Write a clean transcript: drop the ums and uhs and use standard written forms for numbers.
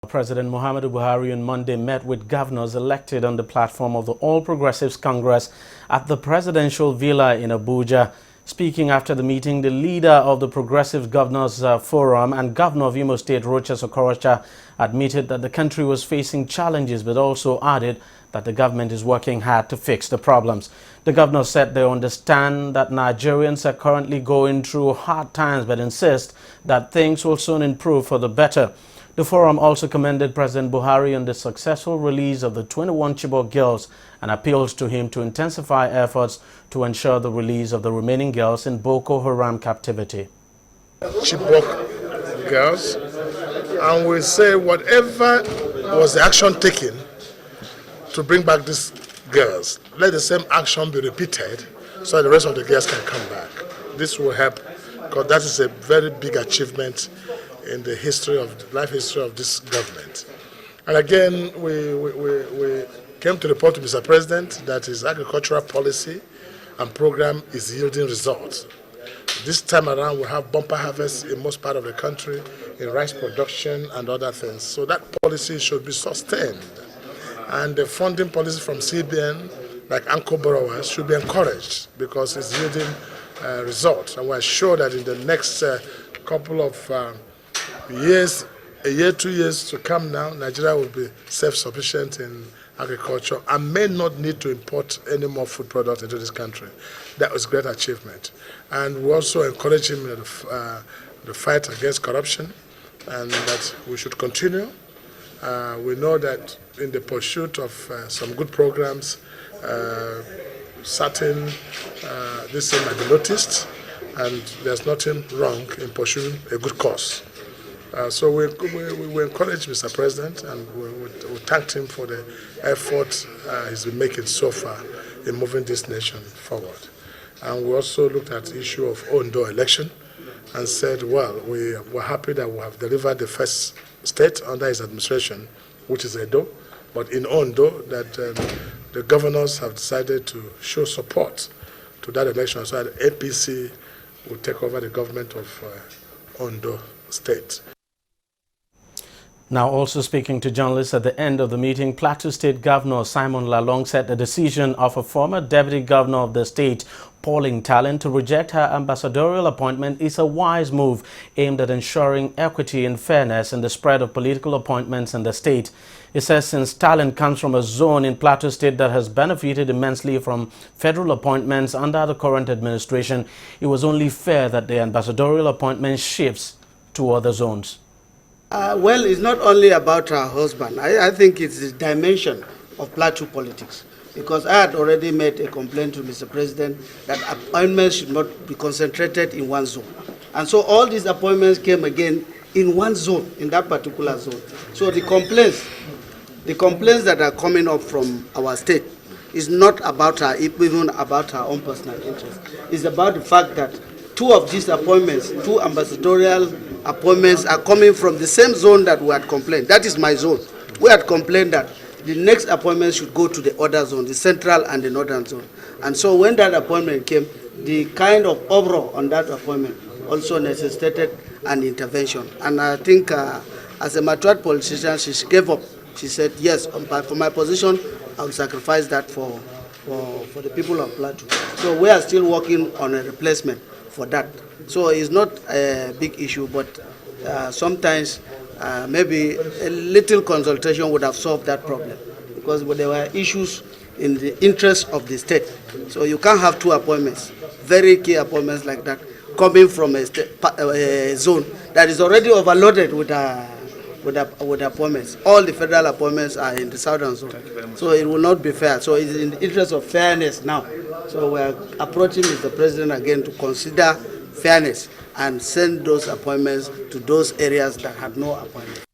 President Muhammadu Buhari on Monday met with governors elected on the platform of the All Progressives Congress at the Presidential Villa in Abuja. Speaking after the meeting, the leader of the Progressive Governors Forum and Governor of Imo State, Rochas Okorocha, admitted that the country was facing challenges, but also added that the government is working hard to fix the problems. The governor said they understand that Nigerians are currently going through hard times, but insist that things will soon improve for the better. The forum also commended President Buhari on the successful release of the 21 Chibok girls and appealed to him to intensify efforts to ensure the release of the remaining girls in Boko Haram captivity. Chibok girls, and we say whatever was the action taken to bring back these girls, let the same action be repeated so the rest of the girls can come back. This will help, because that is a very big achievement in the life history of this government. And again, we came to report to Mr. President that his agricultural policy and program is yielding results. This time around, we have bumper harvests in most part of the country, in rice production and other things. So that policy should be sustained. And the funding policy from CBN, like anchor borrowers, should be encouraged because it's yielding results. And we're sure that in the next couple of years, a year, 2 years to come now, Nigeria will be self-sufficient in agriculture and may not need to import any more food products into this country. That was a great achievement. And we also encourage him in the fight against corruption, and that we should continue. We know that in the pursuit of some good programs, certain this thing might be noticed, and there's nothing wrong in pursuing a good cause. So we encourage Mr. President, and we thanked him for the effort he's been making so far in moving this nation forward. And we also looked at the issue of Ondo election and said, well, we're happy that we have delivered the first state under his administration, which is Edo, but in Ondo that the governors have decided to show support to that election so that APC will take over the government of Ondo State. Now, also speaking to journalists at the end of the meeting, Plateau State Governor Simon Lalong said the decision of a former deputy governor of the state, Pauline Talent, to reject her ambassadorial appointment is a wise move aimed at ensuring equity and fairness in the spread of political appointments in the state. He says since Talent comes from a zone in Plateau State that has benefited immensely from federal appointments under the current administration, it was only fair that the ambassadorial appointment shifts to other zones. Well, it's not only about her husband. I think it's the dimension of Plateau politics. Because I had already made a complaint to Mr. President that appointments should not be concentrated in one zone. And so all these appointments came again in one zone, in that particular zone. So the complaints that are coming up from our state is not about her, even about her own personal interest. It's about the fact that two of these appointments, two ambassadorial appointments, are coming from the same zone that we had complained. That is my zone. We had complained that the next appointment should go to the other zone, the central and the northern zone. And so when that appointment came, the kind of uproar on that appointment also necessitated an intervention. And I think as a matured politician, she gave up. She said, yes, for my position, I will sacrifice that for the people of Plateau. So we are still working on a replacement for that. So it's not a big issue, but sometimes maybe a little consultation would have solved that problem, because there were issues in the interest of the state. So you can't have two appointments, very key appointments like that, coming from a zone that is already overloaded with appointments. All the federal appointments are in the southern zone. So it will not be fair. So it's in the interest of fairness now. So we are approaching Mr. President again to consider fairness and send those appointments to those areas that had no appointment.